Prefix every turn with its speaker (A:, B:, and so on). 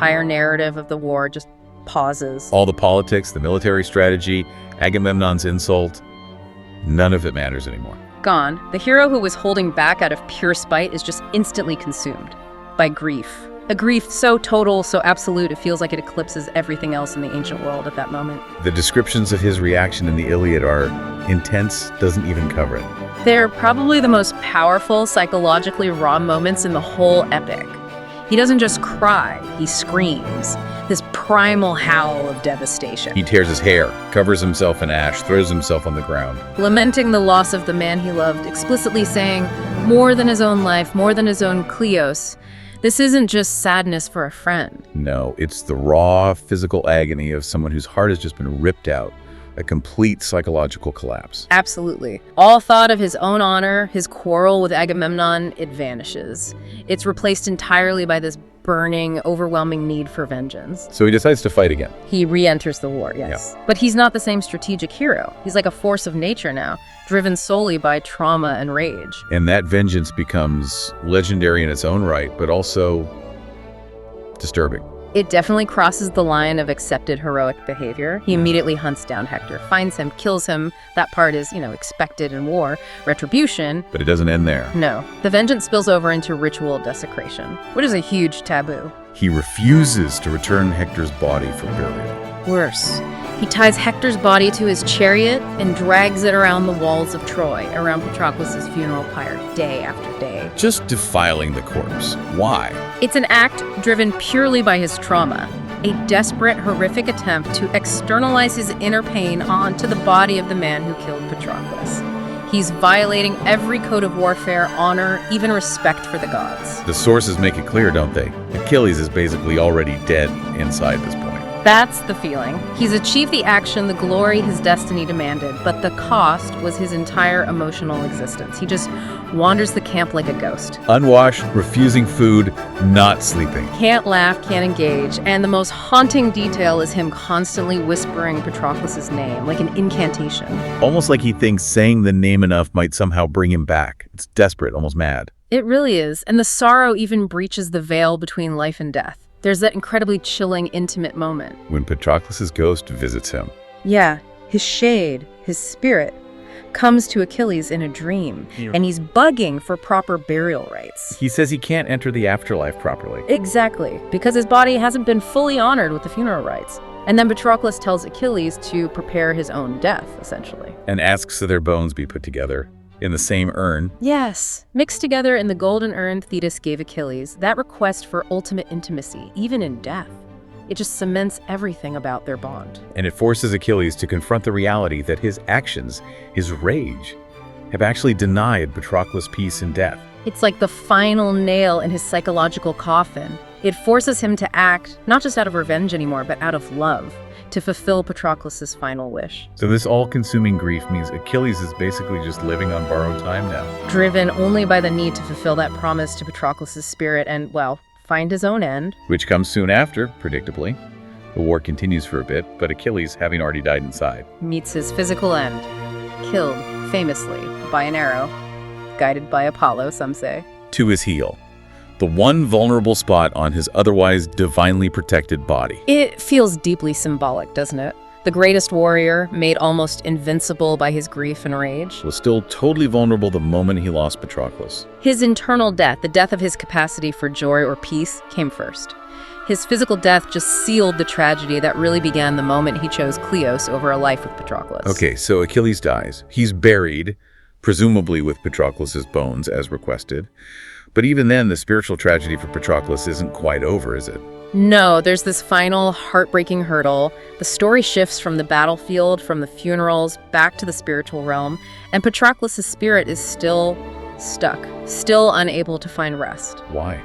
A: entire narrative of the war just pauses.
B: All the politics, the military strategy, Agamemnon's insult, none of it matters anymore.
A: Gone. The hero who was holding back out of pure spite is just instantly consumed by grief. A grief so total, so absolute, it feels like it eclipses everything else in the ancient world at that moment.
B: The descriptions of his reaction in the Iliad are intense, doesn't even cover it.
A: They're probably the most powerful, psychologically raw moments in the whole epic. He doesn't just cry, he screams. This primal howl of devastation.
B: He tears his hair, covers himself in ash, throws himself on the ground.
A: Lamenting the loss of the man he loved, explicitly saying, more than his own life, more than his own Kleos. This isn't just sadness for a friend.
B: No, it's the raw physical agony of someone whose heart has just been ripped out. A complete psychological collapse.
A: Absolutely. All thought of his own honor, his quarrel with Agamemnon, it vanishes. It's replaced entirely by this burning, overwhelming need for vengeance.
B: So he decides to fight again.
A: He re-enters the war, yes. Yeah. But he's not the same strategic hero. He's like a force of nature now, driven solely by trauma and rage.
B: And that vengeance becomes legendary in its own right, but also disturbing.
A: It definitely crosses the line of accepted heroic behavior. He immediately hunts down Hector, finds him, kills him. That part is, expected in war. Retribution.
B: But it doesn't end there.
A: No. The vengeance spills over into ritual desecration, which is a huge taboo.
B: He refuses to return Hector's body for burial.
A: Worse. He ties Hector's body to his chariot and drags it around the walls of Troy, around Patroclus' funeral pyre, day after day.
B: Just defiling the corpse. Why?
A: It's an act driven purely by his trauma, a desperate, horrific attempt to externalize his inner pain onto the body of the man who killed Patroclus. He's violating every code of warfare, honor, even respect for the gods.
B: The sources make it clear, don't they? Achilles is basically already dead inside this point.
A: That's the feeling. He's achieved the action, the glory his destiny demanded, but the cost was his entire emotional existence. He just wanders the camp like a ghost.
B: Unwashed, refusing food, not sleeping.
A: Can't laugh, can't engage, and the most haunting detail is him constantly whispering Patroclus' name, like an incantation.
B: Almost like he thinks saying the name enough might somehow bring him back. It's desperate, almost mad.
A: It really is, and the sorrow even breaches the veil between life and death. There's that incredibly chilling, intimate moment.
B: When Patroclus' ghost visits him.
A: Yeah, his shade, his spirit, comes to Achilles in a dream, and he's bugging for proper burial rites.
B: He says he can't enter the afterlife properly.
A: Exactly, because his body hasn't been fully honored with the funeral rites. And then Patroclus tells Achilles to prepare his own death, essentially.
B: And asks that their bones be put together in the same urn.
A: Yes. Mixed together in the golden urn Thetis gave Achilles, that request for ultimate intimacy, even in death. It just cements everything about their bond.
B: And it forces Achilles to confront the reality that his actions, his rage, have actually denied Patroclus peace in death.
A: It's like the final nail in his psychological coffin. It forces him to act, not just out of revenge anymore, but out of love, to fulfill Patroclus' final wish.
B: So this all-consuming grief means Achilles is basically just living on borrowed time now.
A: Driven only by the need to fulfill that promise to Patroclus' spirit and, well, find his own end.
B: Which comes soon after, predictably. The war continues for a bit, but Achilles, having already died inside,
A: meets his physical end. Killed, famously, by an arrow. Guided by Apollo, some say.
B: To his heel. The one vulnerable spot on his otherwise divinely protected body.
A: It feels deeply symbolic, doesn't it? The greatest warrior, made almost invincible by his grief and rage,
B: was still totally vulnerable the moment he lost Patroclus.
A: His internal death, the death of his capacity for joy or peace, came first. His physical death just sealed the tragedy that really began the moment he chose Kleos over a life with Patroclus.
B: Okay, so Achilles dies. He's buried, presumably with Patroclus' bones as requested. But even then, the spiritual tragedy for Patroclus isn't quite over, is it?
A: No, there's this final heartbreaking hurdle. The story shifts from the battlefield, from the funerals, back to the spiritual realm, and Patroclus' spirit is still stuck, still unable to find rest.
B: Why?